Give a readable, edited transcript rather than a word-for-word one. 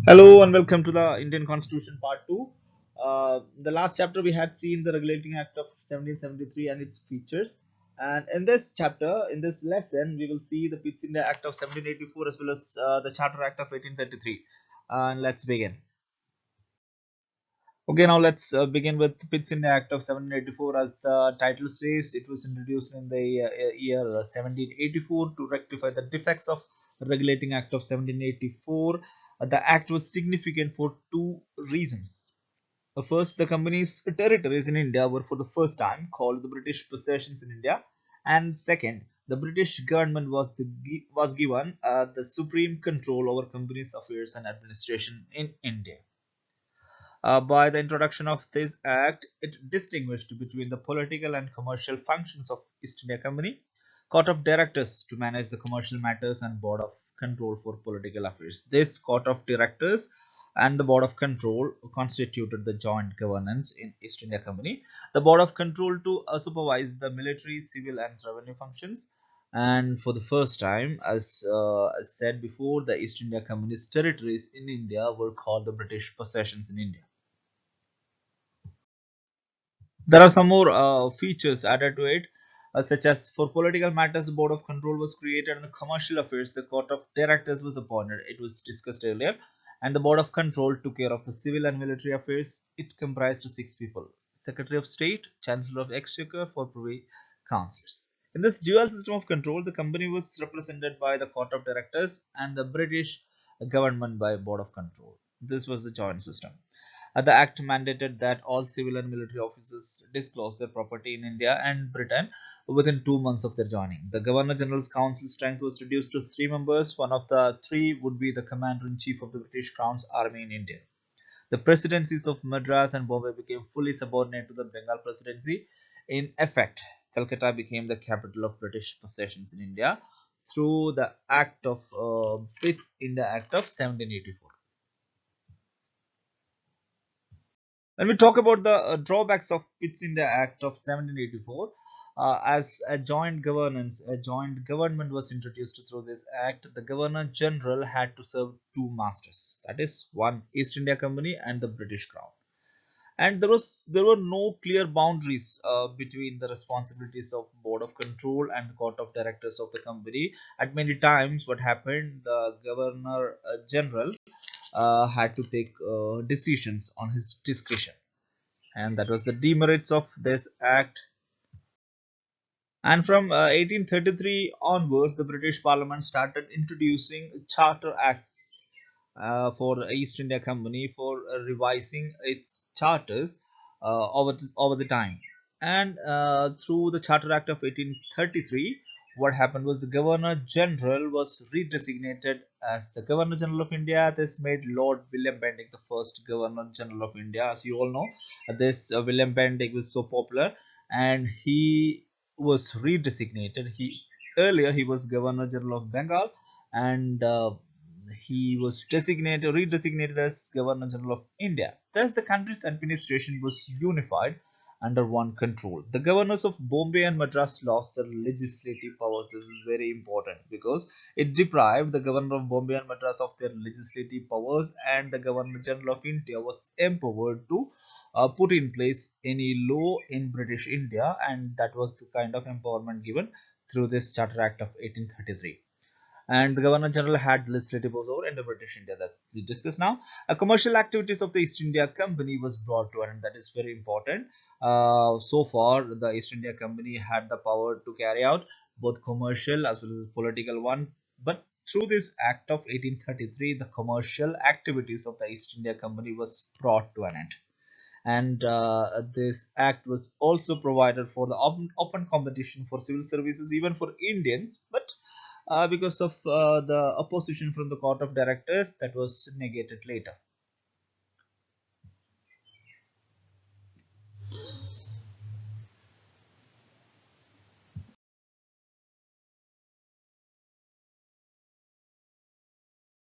Hello and welcome to the Indian Constitution Part 2. The last chapter we had seen the Regulating Act of 1773 and its features. And in this chapter, in this lesson, we will see the Pitt India Act of 1784 as well as the Charter Act of 1833. And let's begin. Okay, now let's begin with Pitt India Act of 1784. As the title says, it was introduced in the year 1784 to rectify the defects of Regulating Act of 1784. The act was significant for two reasons. First, the company's territories in India were for the first time called the British possessions in India, and second, the British government was given the supreme control over company's affairs and administration in India. By the introduction of this act, it distinguished between the political and commercial functions of East India Company, Court of Directors to manage the commercial matters, and Board of Control for political affairs. This Court of Directors and the Board of Control constituted the joint governance in East India Company. The Board of Control to supervise the military, civil, and revenue functions. And for the first time, as said before, the East India Company's territories in India were called the British possessions in India. There are some more features added to it, such as for political matters, the Board of Control was created, and the commercial affairs, the Court of Directors was appointed. It was discussed earlier, and the Board of Control took care of the civil and military affairs. It comprised six people: Secretary of State, Chancellor of Exchequer, four Privy Councillors. In this dual system of control, the company was represented by the Court of Directors and the British government by Board of Control. This was the joint system. The act mandated that all civil and military officers disclose their property in India and Britain within 2 months of their joining. The Governor General's council strength was reduced to three members. One of the three would be the Commander in Chief of the British Crown's Army in India. The presidencies of Madras and Bombay became fully subordinate to the Bengal Presidency. In effect, Calcutta became the capital of British possessions in India through the Act of Pitt's India Act of 1784. When we talk about the drawbacks of Pitt's India Act of 1784, as a joint governance, a joint government was introduced through this act. The Governor General had to serve two masters, that is, one East India Company and the British Crown. And there were no clear boundaries between the responsibilities of Board of Control and the Court of Directors of the company. At many times, what happened, the Governor General had to take decisions on his discretion, and that was the demerits of this act. And from 1833 onwards, the British Parliament started introducing charter acts for the East India Company for revising its charters over the time. And through the Charter Act of 1833, what happened was the Governor General was redesignated as the Governor General of India. This made Lord William Bentinck the first Governor General of India. As you all know, this William Bentinck was so popular, and he was redesignated. He was Governor General of Bengal, and he was redesignated as Governor General of India. Thus, the country's administration was unified under one control. The governors of Bombay and Madras lost their legislative powers. This is very important because it deprived the governor of Bombay and Madras of their legislative powers, and the Governor General of India was empowered to put in place any law in British India, and that was the kind of empowerment given through this Charter Act of 1833. And the Governor General had legislative powers over in the British India that we discussed now. Commercial activities of the East India Company was brought to an end. That is very important. So far, the East India Company had the power to carry out both commercial as well as political one. But through this Act of 1833, the commercial activities of the East India Company was brought to an end. And this act was also provided for the open competition for civil services even for Indians, but because of the opposition from the Court of Directors, that was negated later.